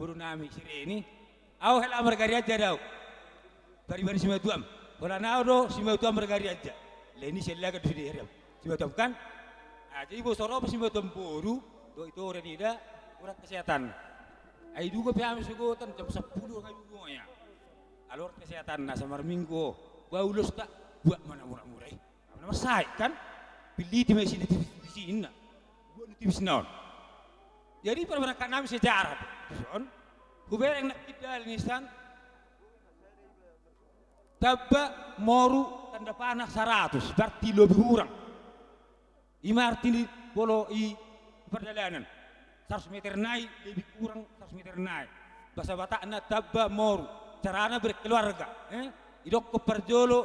Buru nami sire ini. Au hela mergari aja daw. Bari sima tuam. Wala nao do sima tuam mergari aja. Leni sella ka dusidi heriam. Sima tuam kan. Jadi bo soro sima tuam boru do itu orang ida orang kesehatan. Ai duga pe ami sugo tan jam 10 ngai dugo ya. Alor kesehatan na samar minggu. Gua ulus tak buat mana murah-murah. Nama sai kan. Pilih di mesin di sini. Gua di naon. Jadi perbankan kami sejarah. Son, hubereng nak kita nisan. Tabba moru tanda panah 100, berarti lebih kurang. Ima arti bolo i perjalanan 100 meter naik lebih kurang 100 meter naik. Bahasa Batakna tabba moru, carana berkeluarga. Idok ke perjolo,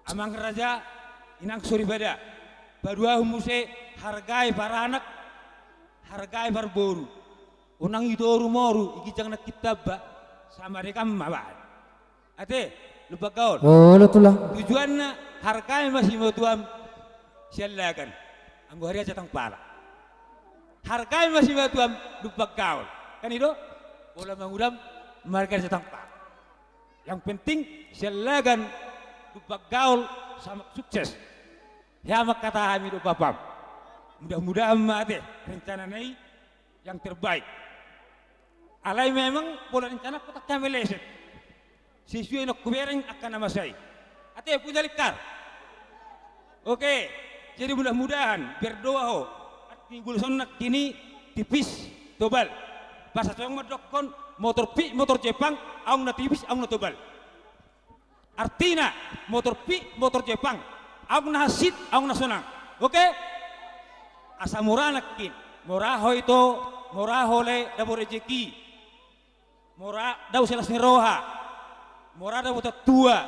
amang raja, inang suri bada. Badua humuse hargai para anak. Hargai barboru, unang idoru moru, iki jangan kita ba sama mereka mabad. Ate, lupa gaul. Oh, tulang. Tujuannya hargai masih mau tuam sialakan. Anggo hari aja tang pala. Hargai masih mau tuam lupa gaul. Kan itu, bola mengudam marga aja tang pala. Yang penting sialakan lupa gaul sama sukses. Ya mak kata kami lupa pam. Mudah-mudahan mati rencana ini yang terbaik. Alai memang pola rencana kota kami leset. Sesuai nak kubereng akan nama saya. Ate punya likar. Oke, jadi mudah-mudahan berdoa ho. Arti gulson nak kini tipis tobal. Bahasa Jepang madokon motor Jepang, aung na tipis, aung na tobal. Artinya motor Jepang, aung na hasit, aung na sonang. Oke? Asa murah nakin, muraho itu, muraho le dabo rezeki, murah dabo selas niroha, murah dabo tua,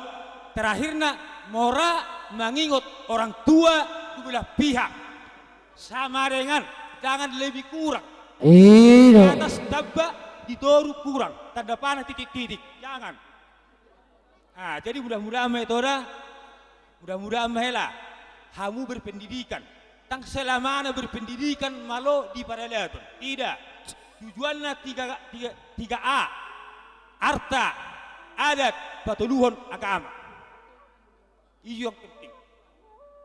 terakhirnya murah mengingat orang tua dua pihak, sama dengan jangan lebih kurang, atas tabak didoru kurang, tanda panah titik-titik, jangan. Nah, jadi mudah-mudahan metode, mudah-mudahan mehela, kamu berpendidikan. Tang selamanya berpendidikan malo di paraleton. Tidak. Tujuannya 3A. Arta, adat, patuluhon agama. Itu yang penting.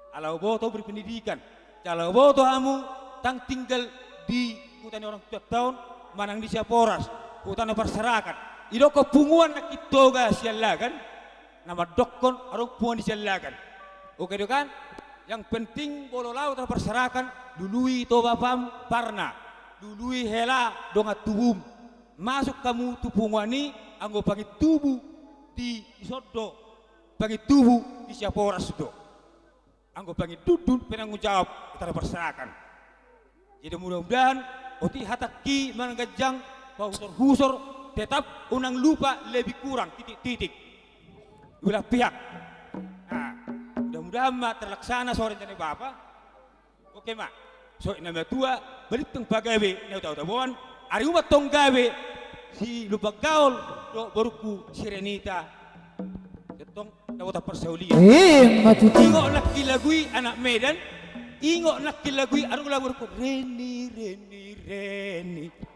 Kalau boto berpendidikan, kalau boto kamu tang tinggal di hutan orang tua tahun, manang di Siaporas, hutan perserakan. Itu kepunguan nak itoga siala kan? Nama dokon arung punguan di siala kan? Oke kan? Yang penting bolo laut terperserakan dului to bapam parna dului hela donga tubum masuk kamu tupungwani anggo pagi tubuh di sodo pagi tubuh di Siaporas do anggo pagi dudun penanggung jawab terperserakan. Jadi mudah-mudahan oti hataki manggajang husor tetap unang lupa lebih kurang titik-titik belah pihak. Mudah-mudahan mak terlaksana sore rencana Bapak. Oke mak. So nama tua balik teng pagawe neu tahu-tahuan ari umat tong gawe si lupa gaul do baruku Sirenita. Ketong dapat persaulian. Matuti. Ingo nak kilagui anak Medan. Ingo nak kilagui anu lagu Reni.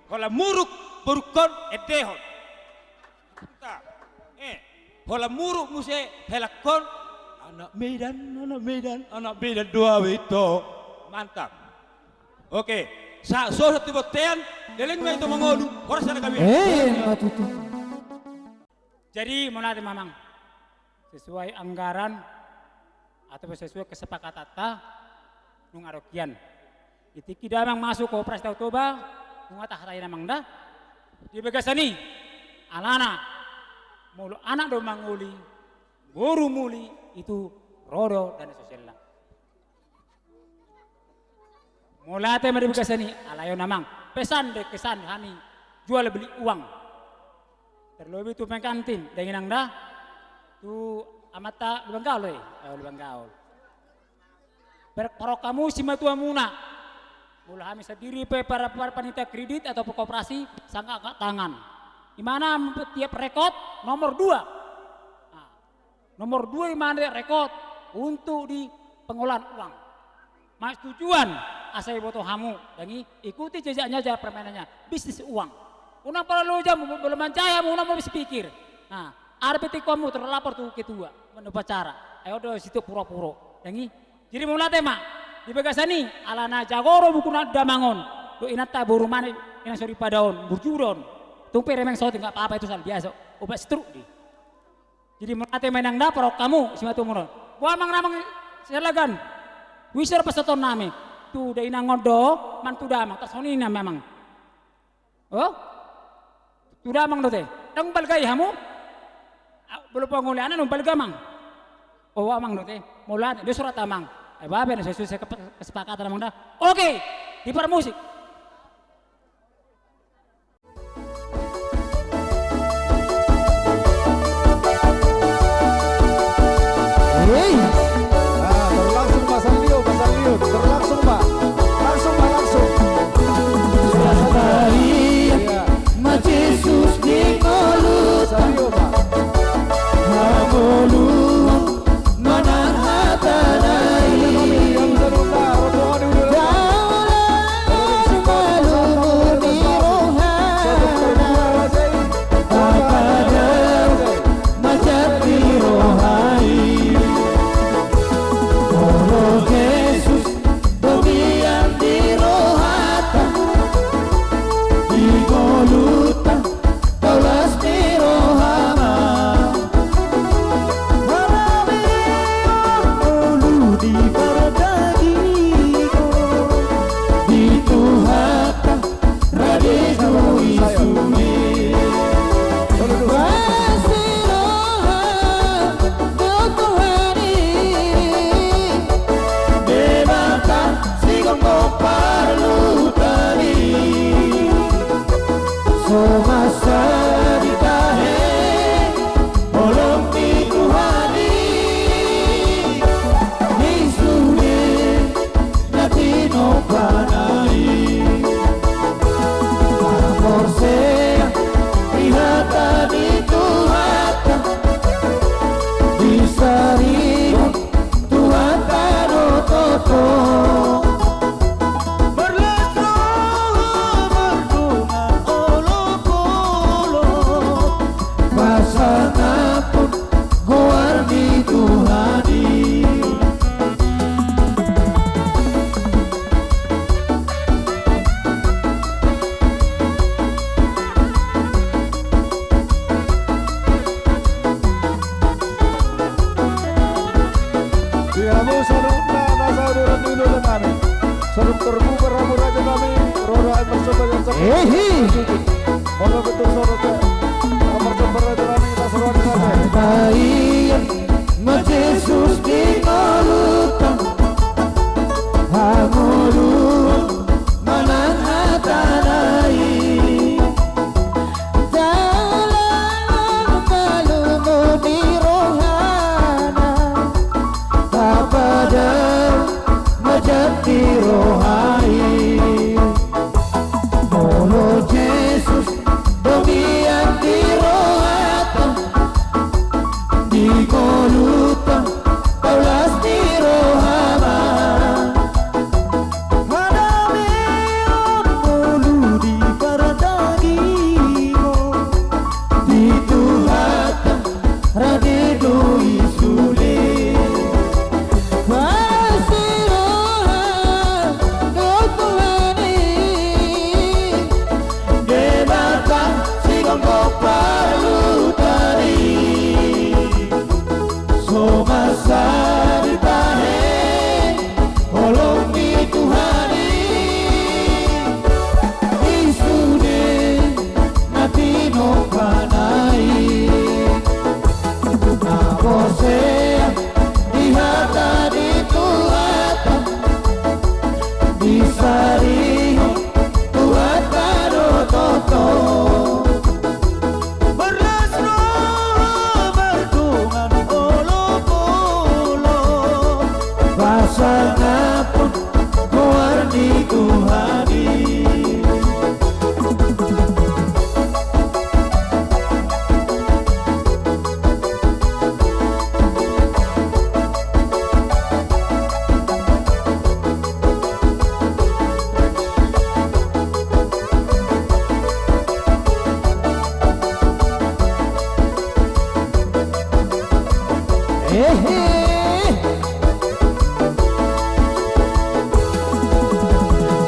Kalau muruk berukon edehon. Kalau muruk muse helakon anak Medan dua itu mantap. Oke, so satu botean, deleng main itu mengodu, orang sana kami. Matuti. Jadi monate mamang sesuai anggaran atau sesuai kesepakatan ta nung arokian. Itiki damang masuk ke Operasi Toba, nung atah namang dah. Di begasani, alana, mulu anak do manguli, guru muli itu rodo dan sosial lang. Mulate mari begasani, alayo namang pesan de kesan hani jual beli uang. Terlebih tu kantin dengan anda tu amata lubang gaul lubang gaul. Berkorok kamu si matua muna. Mula kami sendiri para panitia kredit atau koperasi sangat angkat tangan. Di mana tiap rekod nomor 2. Nah, nomor 2 di mana rekod untuk di pengolahan uang. Mas tujuan asal boto kamu dan ikuti jejaknya aja permainannya bisnis uang. Unang perlu jam belum mencaya, unang mau pikir. Nah, ada petik kamu terlapor tuh ketua menupacara. Ayo do situ pura-pura. Yang jadi mulai tema di Begasani alana jagoro buku damangon. Do inata buru mana ina sori padaon burjudon. Tumpe remeng soti nggak apa-apa itu sal biasa. Obat stroke di. Jadi mulai tema yang dapur kamu si matu muron. Buat mang selagan. Wisar pasaton nami. Tu da ina ngodo mantu damang kasonina memang. Oh? Tu damang do teh. Dang balgay hamu? Belum pengulianan nung balgamang. Oh amang do teh. Mulan dia surat amang. Babe sesuai kesepakatan amang dah. Oke, dipar musik. Hey, Terlangsung Pak Sandio, terlangsung Pak. Langsung. Maria, Ma Jesus di mulut, Sandio Pak. Hamulu, manang hatanai. Yang serupa, rombongan di udara. Daulah malu di rohana, kepada majati rohai. Oh Jesus, domian di rohata, di goluta, daulas di rohama. Mulu di paradagigo, di tuhata, radiku isuni. Masa ditahe oleh Tuhani Nisune natino panai amor sea ihata di Tuhata disarimu Tuhata no toto. Pasanapun goar di Tuhani. Diamu sarungna nasa uduran dulu kami. Sarung terbuka rambut raja kami. Roda bersama yang Moga betul sorotnya. Bersama raja kami kita seruan kami. Baik, Ma Jesus di malutan, hamulu manang hatanai. Daulah malu di rohana, kepada majati rohai. Oh Jesus, domian di rohata, di goluta, daulas di rohama.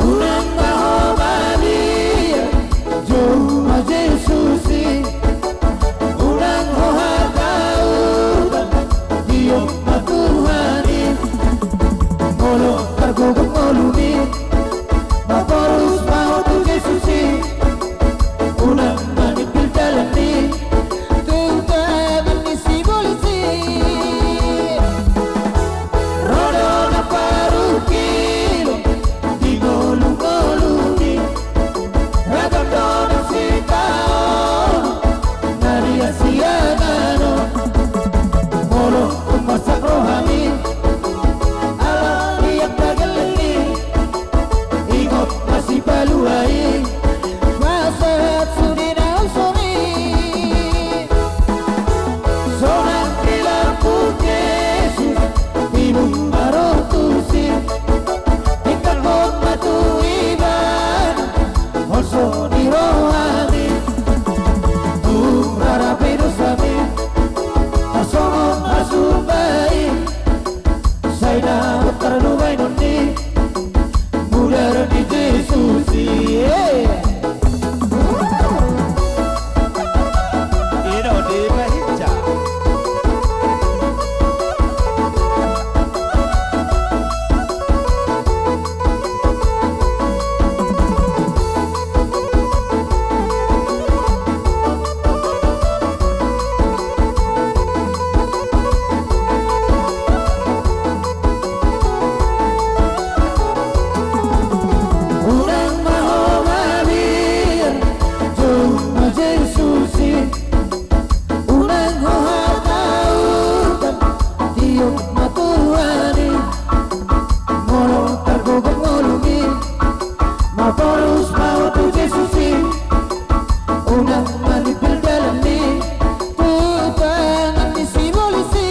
Unang mahomali Juma Jesusi Unang hohatautan Diyong matuhani Molo kargugong molumi Maporus mau tu Jesusi Unang manipil jalani Tumpaman ni si polisi Rodo na parukilo Di ngolong-ngolungi Ragam dono si taon Naria siagano Molo umasak rohani Alam liyak nagalani Ingot masih baluai Masahat sudina usoni Sonang kilapu Yesus Ibung marotusi Ikan kong matu iban Holso di rohani Turara pedosami Tasongong asubai Saina terlubai noni Mudar di Jesusi Ino di Mahija Unang mahomabir Juma Jesusi Unang hohatautan Diyong matuhani Molo kargugong molumi Maporus mau tu Jesusi Unang manipil jalani Tutangan ni si polisi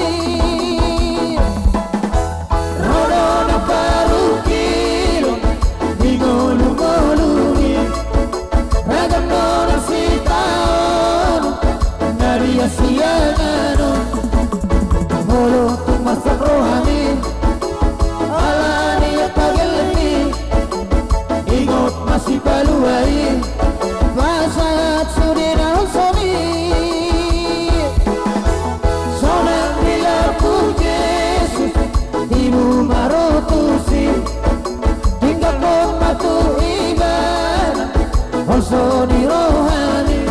Rodo na parukilo Di ngolong-ngolungi Ragam dono si taon Naria siagano Molo tumasak rohani Alani at pagalani Ingot masih baluai Masahat sudina usoni Sonang nilapu Yesus Ibu marotusi Tinggal kong matu iban Holso di rohani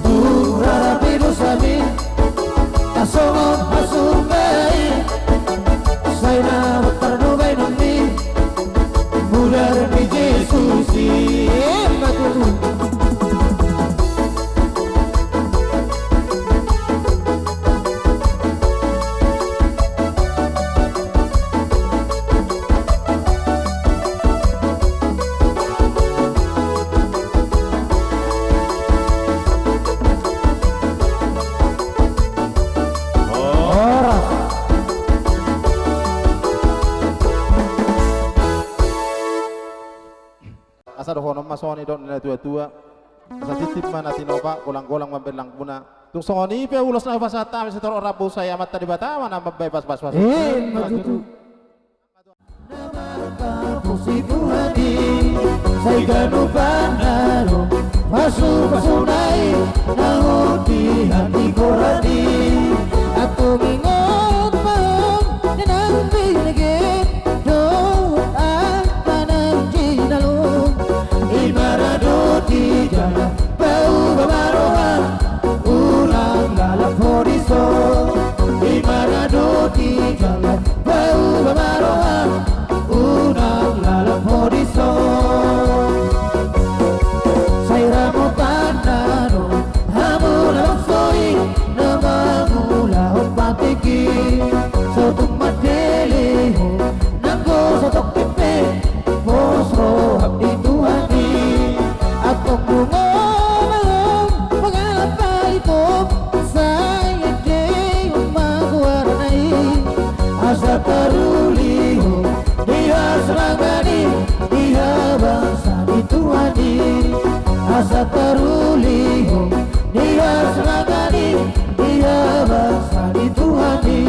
Turara pedosami Tasongong asubai Saina terlubai noni Mudar di Jesusi Asa dohono masoni don na tua-tua. Sa titip man natin opa kulang-kulang mambelang muna. Tung songoni pe ulos na pasata sa toro rabu saya amat tadi batawa na mabebas-bas. Begitu. Pusi Tuhani, saya ganu panaro, masuk pasunai, naon di hati korani. Aku ingat bang, nenang binigay, doon apa nang jinalong. Imarado di jalan, bau bamarohan, ulang lalap horiso. Imarado di jalan, bau bamarohan, unang lalap horiso. Saya mo tanaro, hamo lalap soy, namamula hong patiki. So tumadeleho, nanggo sa toktepe, mosro habdi Tuhani. Akong bungomang, pangapalito, saya day umaguaranay. Asa taruliho, diha serangani, diha bangsa di Tuhani. Asa taruliho, diha serangani, diha bangsa di Tuhani.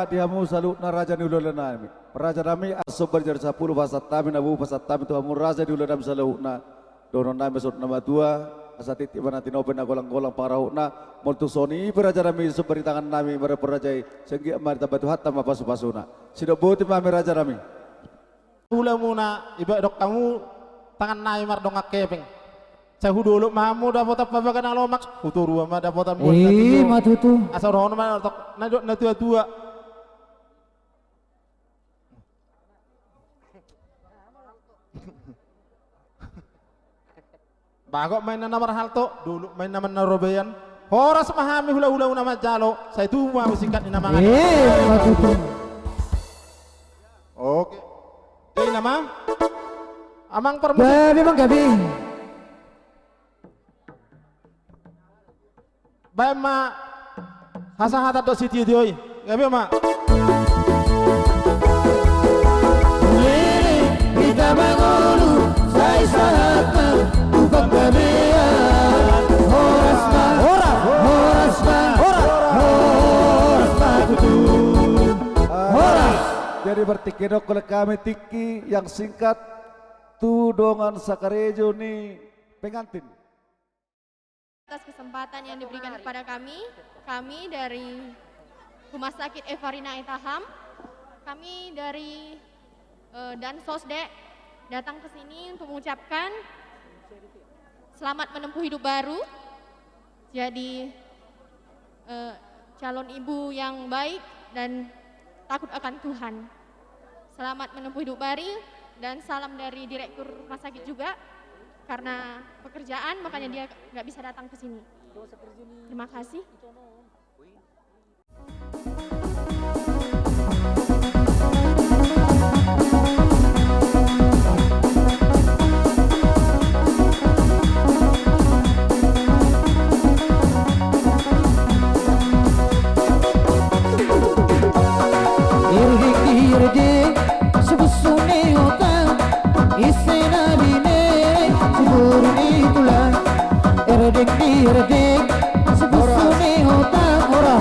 dihamu salutna raja ni ulo nami. Raja nami asobar jar 10 pasat tami nabu pasat tami tu hamu raja di ulo nami salutna. Dono nami sot nama tua asati timana tinopen na golang-golang parahuna moltu soni raja nami sobari tangan nami mere perajai senggi amar tabatu hatta mapasu-pasuna. Sido boti mami raja nami. Hula muna iba dok kamu tangan nai mar dong akepeng. Saya dulu mamu dapat apa bagan alomak uturu ama dapat buat matutu asal rono mana tok nadok na tua bagok main na nomor halto dulu main nama narobeyan horas mahami hula nama jalo saya tu mau sikat ni nama matutu oke jadi nama amang permusik gabi mang gabi baik mak hasa hata dok siti dioi gabe mak kita mengulu saya sahat bukan gabean horas Jadi bertikinok oleh kami tiki yang singkat tudongan sakarejo ni pengantin. Atas kesempatan yang diberikan kepada kami dari Rumah Sakit Evarina Etaham, kami dari dan Sosdek datang ke sini untuk mengucapkan selamat menempuh hidup baru, jadi calon ibu yang baik dan takut akan Tuhan. Selamat menempuh hidup baru dan salam dari Direktur Rumah Sakit juga. Karena pekerjaan makanya dia nggak bisa datang ke sini. Terima kasih. Irdik sebusune otak isena bine buruni tulang irdik sebusune otak ora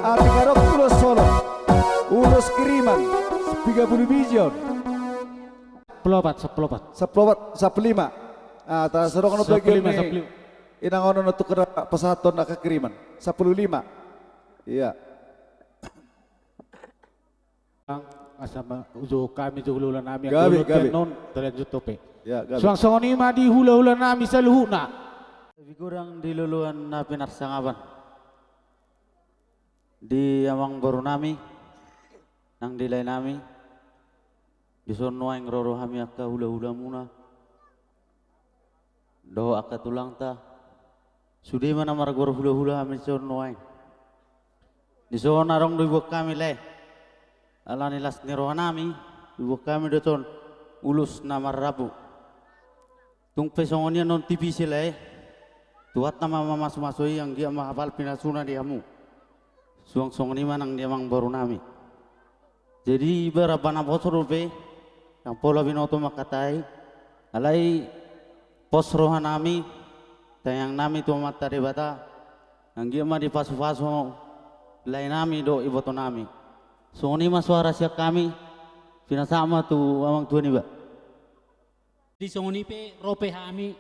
Adik garok ulos solo ulos kiriman 30 bijon Pelopat. seplopat 15 ta serong no bagian inang ono nutuk pesaton nak kiriman 15 iya Asama uzo kami tu hula nami Gabi. non terlanjut tope. ya gabi Suang ni ma di hula nami sa luhuna. Lebih kurang di luluan na pinarsangaban. Di amang baru nami, nang dilay nami, di sono ang roro hami akka hula muna. Doh akka tulang ta. Sudah mana margor hula hami sono ang. Di sono narong dibuk kami leh. Ala nilas niroha nami, dibuk kami doton ulus namar rabu. Tung pesongonya non TV sila tuat nama mama sumasoi yang dia mahapal pinasuna diamu. Suang ni manang dia mang baru nami. Jadi berapa na bosor rupe yang pola binoto makatai alai pos roha nami tayang nami tu mata debata yang dia mah di pasu-pasu lain nami do iboto nami. Ni mas suara siap kami pinasama tu amang tuan iba. Di songonipe rope hami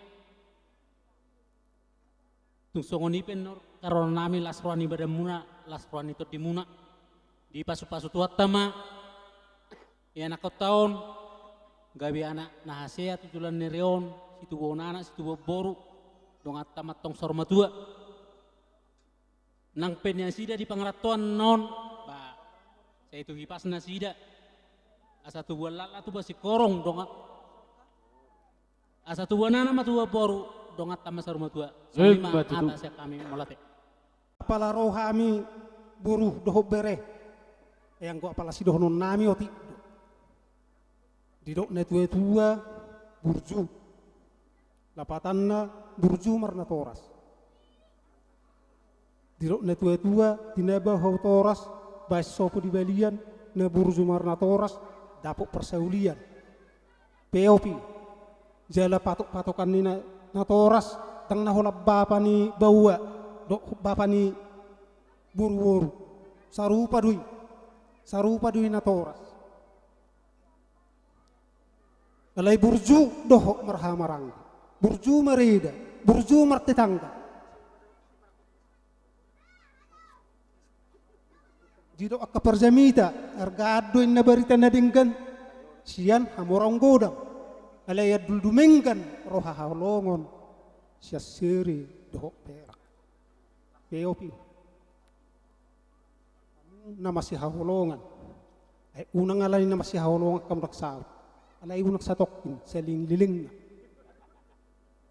tung songonipe nor karon nami lasroani badamuna lasroani to dimuna di pasu-pasu tuat tama ya anak tahun gabi anak nahasea tujulan nereon situ bonana situ boru dong atamat tong sormatua nang penya sida di pangratuan non ba saya itu hipasna sida asa tu walala tu basi korong dong asa tu wanana matua boru dongat tamas rumah tua selima atas ya kami molate apala rohami buruh doho bere yang gua apala si doho nami oti didok netue tua burju lapatanna burju marna toras didok netue tua dineba hau toras bas sopo di balian na burju marna toras dapuk persaulian POP jala patok-patokan ni na toras tang nahola bapa ni bawa dok bapa ni buru-buru sarupa dui na toras. Alay burju dohok marhamarang, burju merida, burju martetangga. Jidok akka perjamita, argado na barita na dinggan, siyan hamorang godang, alay aduldumengan roha halongon, siya siri dohok perak. Peopi, na masih hahulongan, ay unang alay na masih hahulongan kamraksaw. Alay unak sa tokin, sa liling na.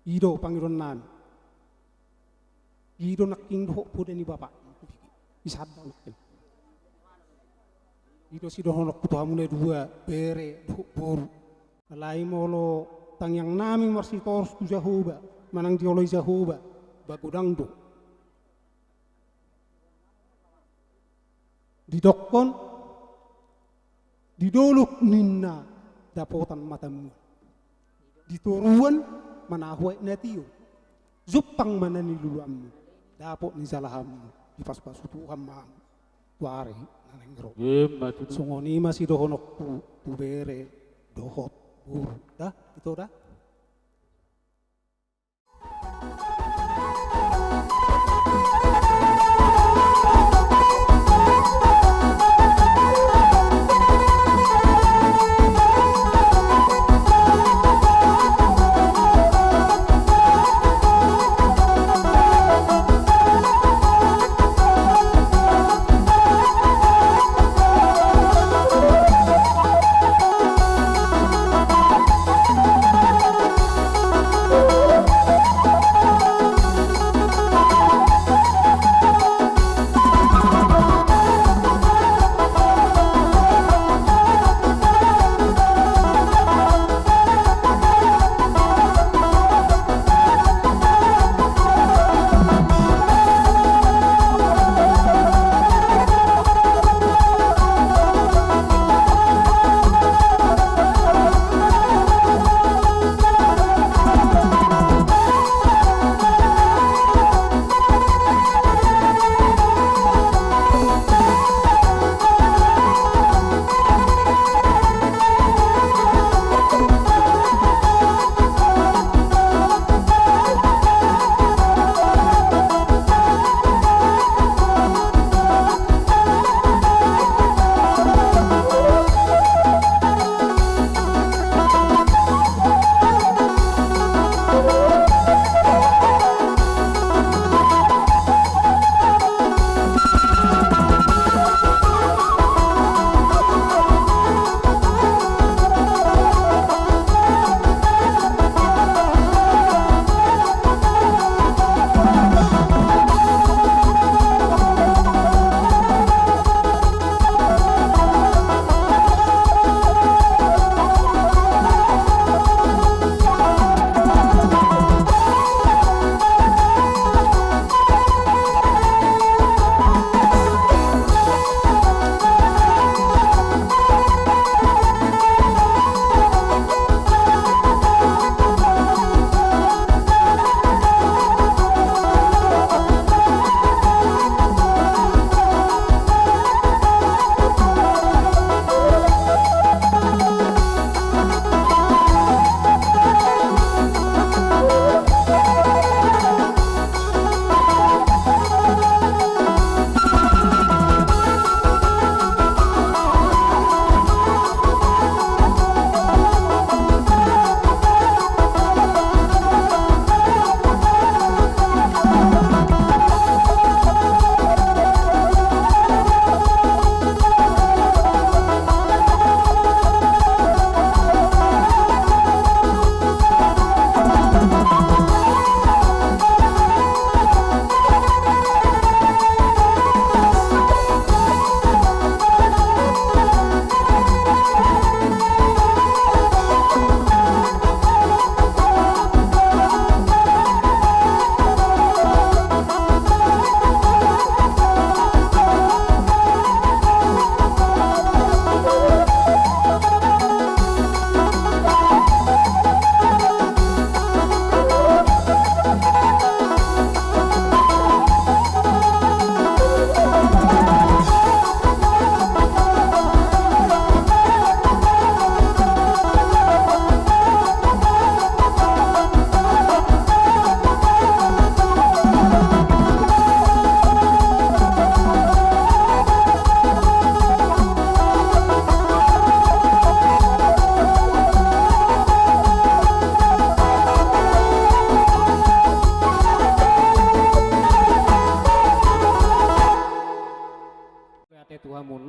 Ido, Panginoon namin. Ido naking doho po ni Bapa. Isad daw nakin. Ido si doho nakputuhan mo na dua, bere, doho poro. Alay mo lo, tangyang namin marsitoros ku Jahoba, manang dioloy Jahoba, bagudang do. Didokon, didolok ninna, dapotan matamu. Dituruan manahuay na tiyo. Zupang mananiluluam mo. Dapot ni salahammu. Ipaspasutuhan maam. Tuari nanengro. Sungoni masih dohonok pubere dohot buru. Dah, itu dah.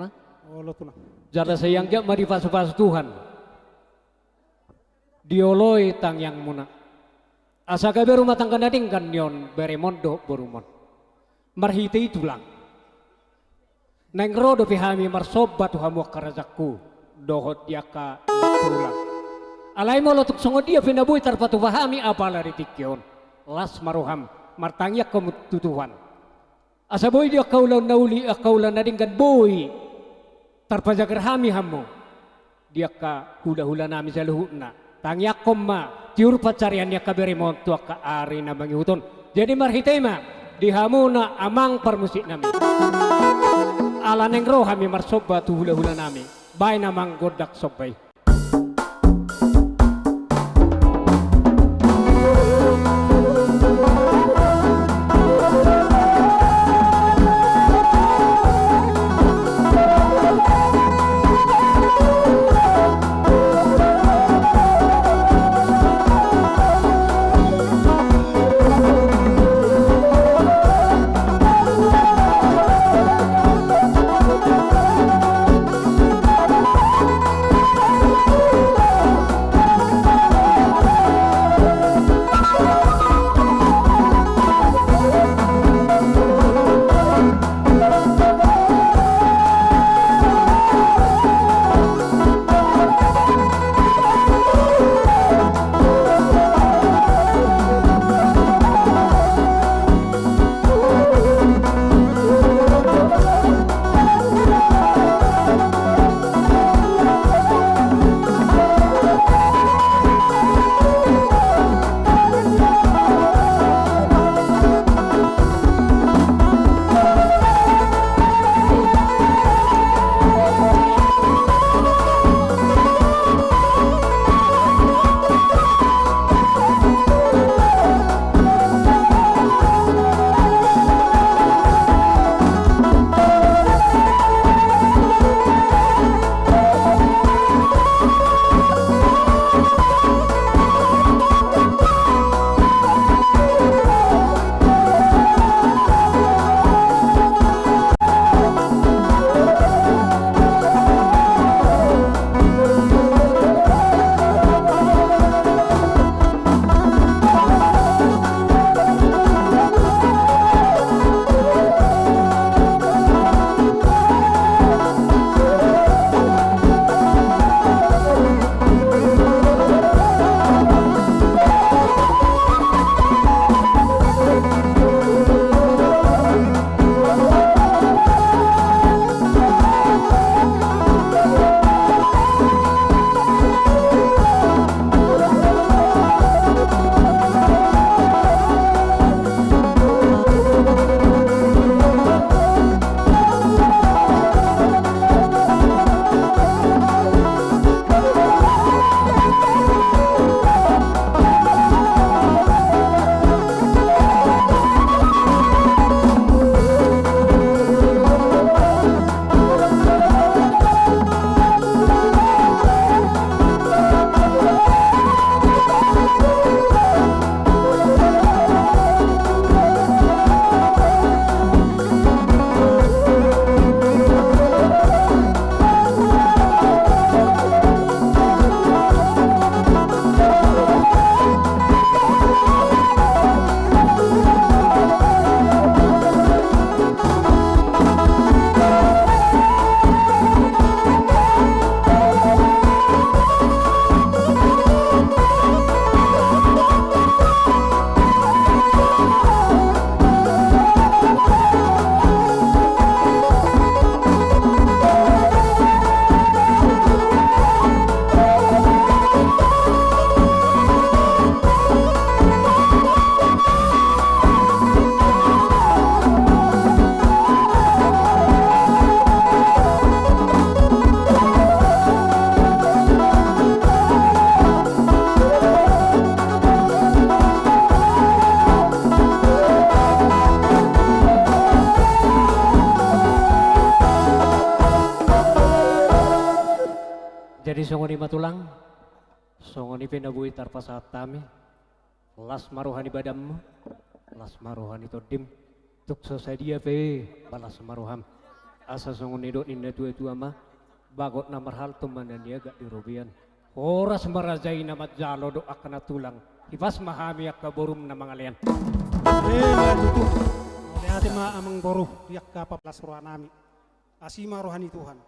na. Oh, lo tulang. Jada sayang jak mari pas Tuhan. Dioloi tang yang muna. Asa kabe rumah tangga nading kan yon beremondo borumon. Marhite tulang. Neng rodo pihami marsobat hamu karajaku dohot yaka tulang. Alai mo lotuk songo dia pinabui tarpatu pahami apala ritikyon. Las maruham martangyak kemututuhan. Asa boy dia kaulan nauli kaulan nadingkan boy tarpajagar hami hamu. Dia ka hula-hula nami saluhuna. Tangyak komma tiur pacarian ya kaberi montua ka ari na mangihuton. Jadi marhitema dihamuna amang permusik nami. Ala neng roh kami marsoba tu hula-hula nami. Bay namang godak sobay. songoni matulang, songoni penabui tarpa saat tami, las maruhani badammu, las maruhani todim, tuk sosadia pe balas maruham. Asa songon idok ninda tua mah bagot na marhal tuman niaga di robian. Oras marajay na matjalo do akana tulang. Hifas mahami ak kaborum na mga lian. Matutu. Oleh hati ma amang boruh diak kapaplas roha nami. Asima rohani Tuhan.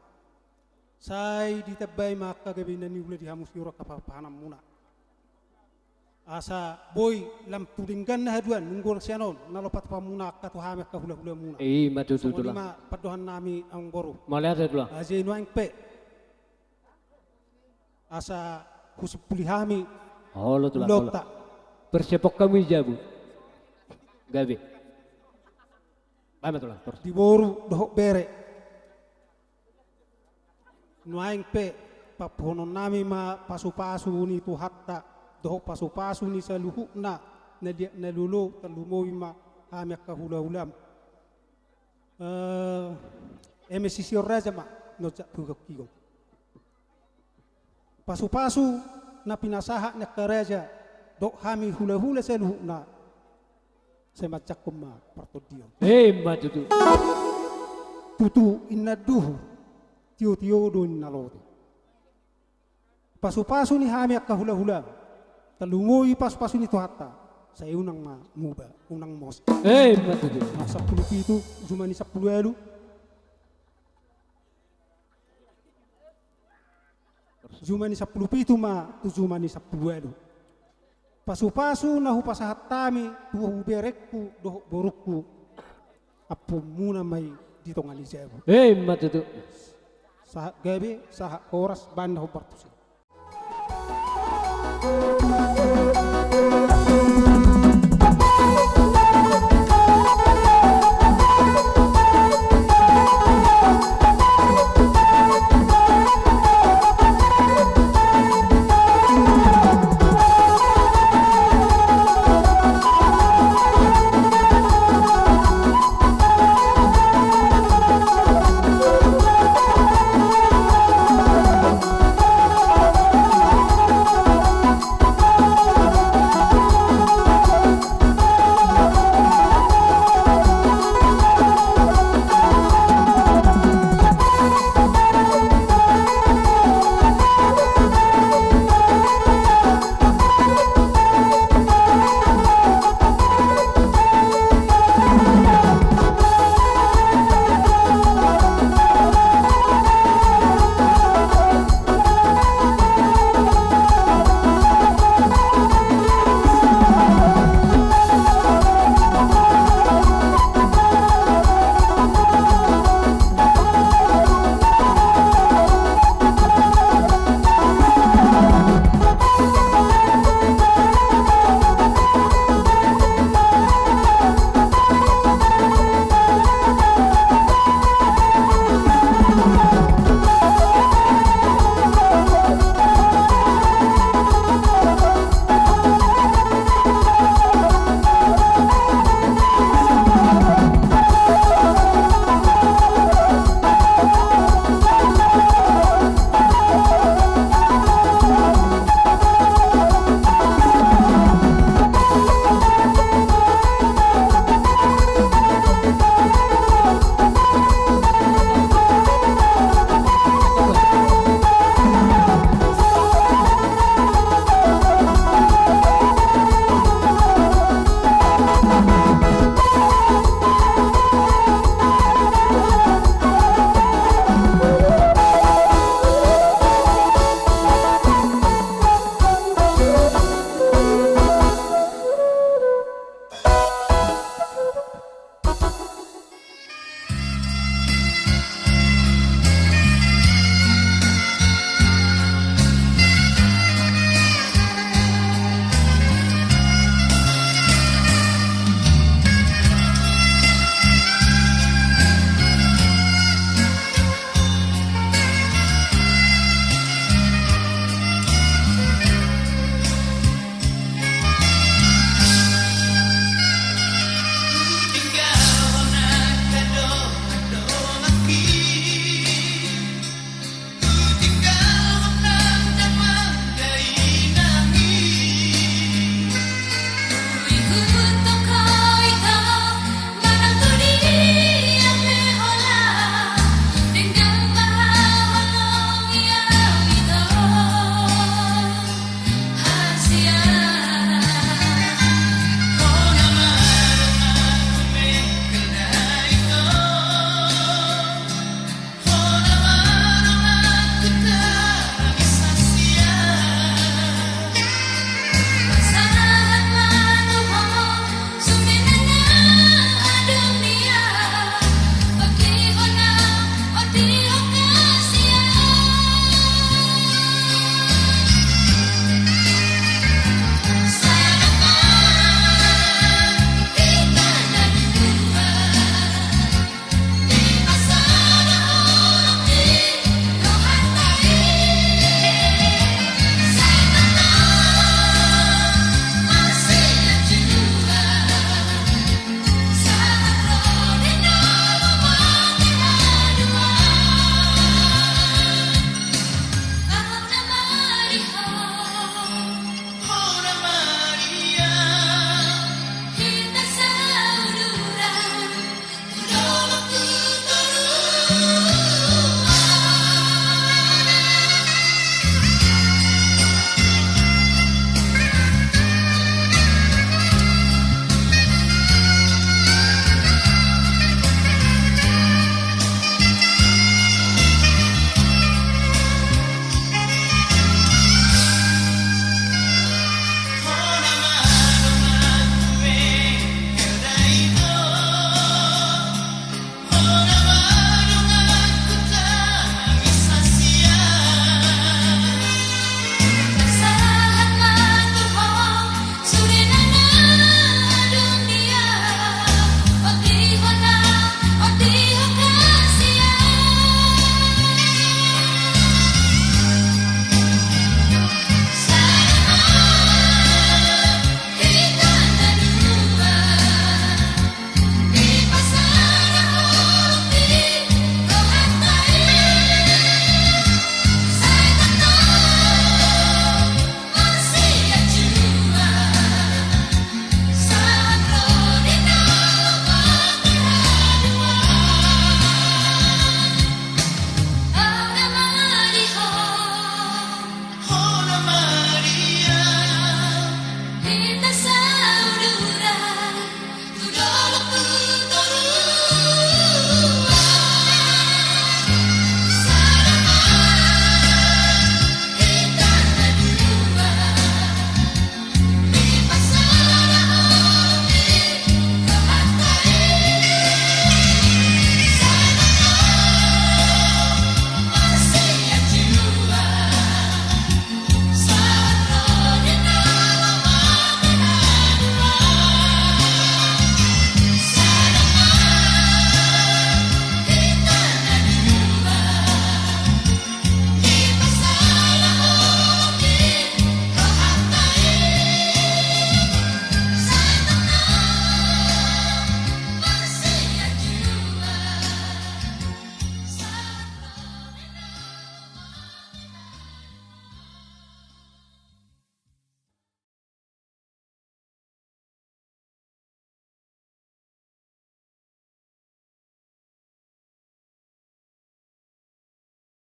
Sai ditebay maka gabinan ni ula dihamus yura kapapanam muna. Asa boy lam tudinggan na haduan nunggol sianon nalopat pamuna katuhame ka hula-hula muna. Matutu So, tulang. lima padohan nami ang boruh. Malihat tulang. Aje nuang pe. Asa husipulihami Holo tulang. lota. Persepok kami jabu. Gabi. Bama tulang. Terus. Di boru dohok bere. Nuaing pe paponon nami ma pasu-pasu ni tu hatta dohok pasu-pasu ni saluhukna na dia na lulu talumoy ma hamek ka hula-hulam. MSC raja ma no jak tugak kigo. Pasu-pasu na pinasaha na karaja dok hami hula-hula saluhukna. Semacak kuma partodion. Matutu. Tutu inaduh tio-tio do nalote. Pasu-pasu ni hami akka hula-hula. Talungoy pasu-pasu ni tuhata. Sa unang muba, unang mos. Matutu. Sa 10 zumani sa 10 Zumani sa 10 ma tu zumani sa 10. Pasu-pasu na hupasahat tami tuhu berekku doh borukku. Apo muna may dito nga ni Zebu. Matutu. Sa gabi, sa oras, banda ho partusin.